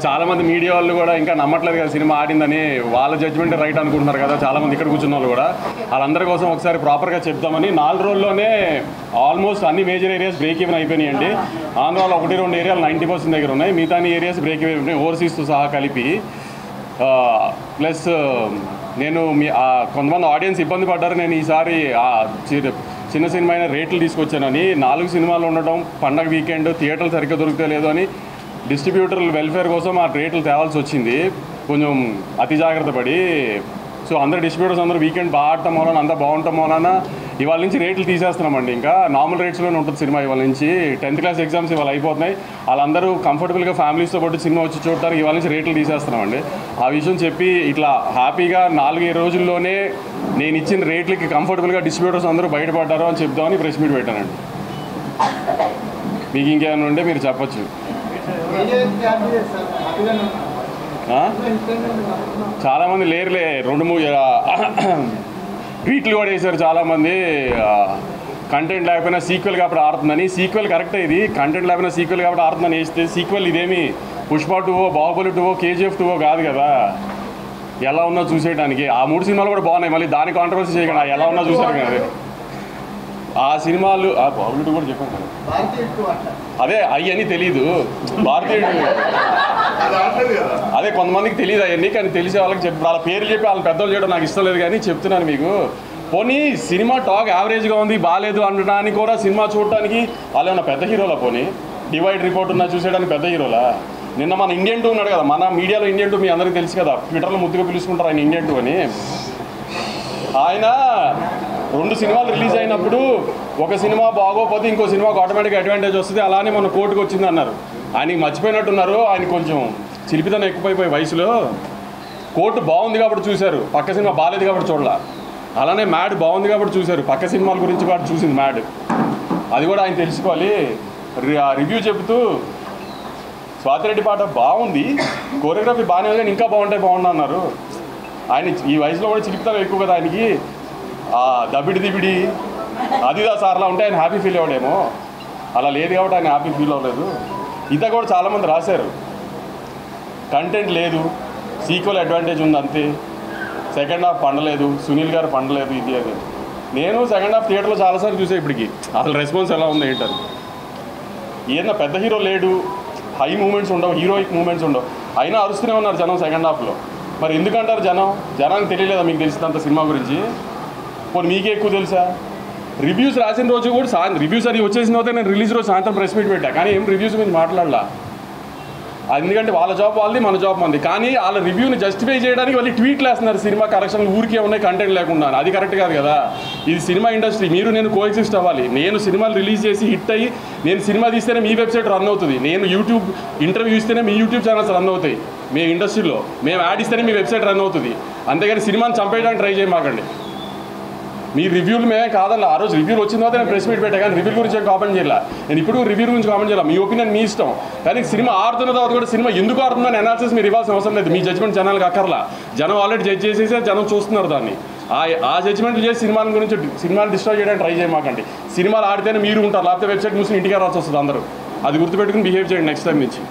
చాలామంది మీడియా వాళ్ళు కూడా ఇంకా నమ్మట్లేదు కదా సినిమా ఆడిందని, వాళ్ళ జడ్జ్మెంట్ రైట్ అనుకుంటున్నారు కదా చాలామంది ఇక్కడ కూర్చున్న వాళ్ళు కూడా. వాళ్ళందరి కోసం ఒకసారి ప్రాపర్గా చెప్తామని 4 రోజుల్లోనే ఆల్మోస్ట్ అన్ని మేజర్ ఏరియాస్ బ్రేక్ ఈవెన్ అయిపోయినాయండి. ఆంధ్రాలో 1-2 ఏరియాలు 90% దగ్గర ఉన్నాయి, మిగతా ఏరియాస్ బ్రేక్ ఈవెన్ అయిపోయినాయి ఓవర్సీస్తో సహా కలిపి. ప్లస్ నేను కొంతమంది ఆడియన్స్ ఇబ్బంది పడ్డారు, నేను ఈసారి చిన్న సినిమా అయినా రేట్లు తీసుకొచ్చానని. 4 సినిమాలు ఉండటం, పండగ వీకెండ్, థియేటర్లు సరిగ్గా దొరికితే లేదు అని డిస్ట్రిబ్యూటర్ల వెల్ఫేర్ కోసం ఆ రేట్లు తేవాల్సి వచ్చింది కొంచెం అతి జాగ్రత్త పడి. సో అందరు డిస్ట్రిబ్యూటర్స్ అందరూ వీకెండ్ బాగా ఆడటం వలన అంతా బాగుండటం వలన ఇవాళ నుంచి రేట్లు తీసేస్తున్నామండి. ఇంకా నార్మల్ రేట్స్లోనే ఉంటుంది సినిమా ఇవాళ నుంచి. 10th క్లాస్ ఎగ్జామ్స్ ఇవాళ అయిపోతున్నాయి, వాళ్ళందరూ కంఫర్టబుల్గా ఫ్యామిలీస్తో పాటు సినిమా వచ్చి చూడటానికి ఇవాళ నుంచి రేట్లు తీసేస్తున్నామండి. ఆ విషయం చెప్పి ఇట్లా హ్యాపీగా 4 రోజుల్లోనే నేను ఇచ్చిన రేట్లకి కంఫర్టబుల్గా డిస్ట్రిబ్యూటర్స్ అందరూ బయటపడ్డారు అని చెప్దామని ప్రెస్ మీట్ పెట్టానండి. మీకు ఇంకేమైనా ఉంటే మీరు చెప్పచ్చు. చాలామంది లేరులే, 2-3 ట్వీట్లు కూడా వేశారు చాలామంది. కంటెంట్ లేకపోయినా సీక్వెల్ కాబట్టి ఆడుతుందని. సీక్వెల్ కరెక్టే, ఇది కంటెంట్ లేకపోయినా సీక్వెల్ కాబట్టి ఆడుతుందని వేస్తే సీక్వెల్ ఇదేమి పుష్ప 2, బాహుబలి 2, KGF 2 కాదు కదా. ఎలా ఉన్నా చూసేయడానికి ఆ 3 సినిమాలు కూడా బాగున్నాయి, మళ్ళీ దాని కాంట్రవర్సీ చేయకుండా ఎలా ఉన్నా చూసారు కదా. ఆ సినిమాలు బాహుబలి 2 కూడా చెప్పాను కదా, అదే అవన్నీ తెలీదు. భారతీయుడు అదే కొంతమందికి తెలియదు అవన్నీ, కానీ తెలిసే వాళ్ళకి చెప్పి వాళ్ళ పేర్లు చెప్పి వాళ్ళ పెద్దలు చేయడం నాకు ఇష్టం లేదు. కానీ చెప్తున్నాను మీకు, పోనీ సినిమా టాక్ యావరేజ్గా ఉంది బాగాలేదు అనడానికి కూడా సినిమా చూడటానికి వాళ్ళు ఏమన్నా పెద్ద హీరోలా? పోనీ డివైడ్ రిపోర్ట్ ఉన్నా చూసేయడానికి పెద్ద హీరోలా? నిన్న మన ఇండియన్ 2 ఉన్నాడు కదా, మన మీడియాలో ఇండియన్ 2 మీ అందరికీ తెలుసు కదా, ట్విట్టర్లో ముద్దుగా పిలుచుకుంటారు ఆయన ఇండియన్ 2 అని. ఆయన 2 సినిమాలు రిలీజ్ అయినప్పుడు ఒక సినిమా బాగోపోతే ఇంకో సినిమాకు ఆటోమేటిక్గా అడ్వాంటేజ్ వస్తుంది, అలానే మన కోర్టుకు వచ్చింది అన్నారు. ఆయనకి మర్చిపోయినట్టున్నారు, ఆయన కొంచెం చిలిపితనం ఎక్కువైపోయి వయసులో. కోర్టు బాగుంది కాబట్టి చూశారు, పక్క సినిమా బాగాలేదు కాబట్టి చూడాల. అలానే మ్యాడ్ బాగుంది కాబట్టి చూశారు, పక్క సినిమాల గురించి కాబట్టి చూసింది మ్యాడ్. అది కూడా ఆయన తెలుసుకోవాలి. రివ్యూ చెబుతూ స్వాతిరెడ్డి పాట బాగుంది, కోరియోగ్రఫీ బాగానే ఉంది కానీ ఇంకా బాగుండు అన్నారు. ఆయన ఈ వయసులో కూడా చిలిపితనం ఎక్కువ కదా ఆయనకి. దబిడి దిబిడి అదిదా సార్లా ఉంటే ఆయన హ్యాపీ ఫీల్ అవ్వడేమో, అలా లేదు కాబట్టి ఆయన హ్యాపీ ఫీల్ అవ్వలేదు. ఇంత కూడా చాలామంది రాశారు, కంటెంట్ లేదు, సీక్వెల్ అడ్వాంటేజ్ ఉంది అంతే, సెకండ్ హాఫ్ పండలేదు, సునీల్ గారు పండలేదు, ఇది అది. నేను సెకండ్ హాఫ్ థియేటర్లో చాలాసార్లు చూసే ఇప్పటికి అసలు రెస్పాన్స్ ఎలా ఉంది ఏంటని. ఏదైనా పెద్ద హీరో లేడు, హై మూమెంట్స్ ఉండవు, హీరోయిక్ మూమెంట్స్ ఉండవు, అయినా అరుస్తూనే ఉన్నారు జనం సెకండ్ హాఫ్లో. మరి ఎందుకంటారు జనానికి తెలియలేదా మీకు తెలిసినంత సినిమా గురించి? పోనీ మీకే ఎక్కువ తెలుసా? రివ్యూస్ రాసిన రోజు కూడా రివ్యూస్ అది వచ్చేసిన తర్వాత నేను రిలీజ్ రోజు సాయంత్రం ప్రెస్ మీట్ పెట్టా, కానీ ఏం రివ్యూస్ గురించి మాట్లాడలా. ఎందుకంటే వాళ్ళ జాబ్ వాళ్ళది, మన జాబ్ మంది. కానీ వాళ్ళ రివ్యూని జస్టిఫై చేయడానికి వాళ్ళు ట్వీట్లు వేస్తున్నారు, సినిమా కరెక్షన్లు ఊరికే ఉన్నాయి కంటెంట్ లేకుండా. అది కరెక్ట్ కాదు కదా. ఇది సినిమా ఇండస్ట్రీ, మీరు నేను కోఎగ్జిస్ట్ అవ్వాలి. నేను సినిమాలు రిలీజ్ చేసి హిట్ అయ్యి నేను సినిమా తీస్తేనే మీ వెబ్సైట్ రన్ అవుతుంది, నేను యూట్యూబ్ ఇంటర్వ్యూ ఇస్తేనే మీ యూట్యూబ్ ఛానల్స్ రన్ అవుతాయి, మీ ఇండస్ట్రీలో మేము యాడ్ ఇస్తేనే మీ వెబ్సైట్ రన్ అవుతుంది. అంతేగాని సినిమాని చంపేయడానికి ట్రై చేయమాకండి. మీ రివ్యూలు మేమే కాదన్న, ఆ రోజు రివ్యూలు వచ్చిన తర్వాత నేను ప్రెస్ మీట్ పెట్టా, కానీ రివ్యూ గురించి కామెంట్ చేయాలి. నేను ఇప్పుడు రివ్యూ గురించి కామెంట్ చేయాలి, మీ ఒపీనియన్ మీ ఇష్టం. కానీ సినిమా ఆడుతున్న తర్వాత కూడా సినిమా ఎందుకు ఆడుతుందని అనాలిసిస్ మీరు ఇవ్వాల్సిన అవసరం లేదు, మీ జడ్జ్మెంట్ జనాలకు అక్కర్లా. జనం ఆల్రెడీ జడ్జ్ చేసేసి జనం చూస్తున్నారు దాన్ని. ఆ జడ్జ్మెంట్ చేసి సినిమాని డిస్ట్రాయ్ చేయడానికి ట్రై చేయమాకండి. సినిమాలు ఆడితేనే మీరు ఉంటారు, లేకపోతే వెబ్సైట్ మూసి ఇంటికి రావాల్సి వస్తుంది అందరూ. అది గుర్తుపెట్టుకుని బిహేవ్ చేయండి నెక్స్ట్ టైం నుంచి.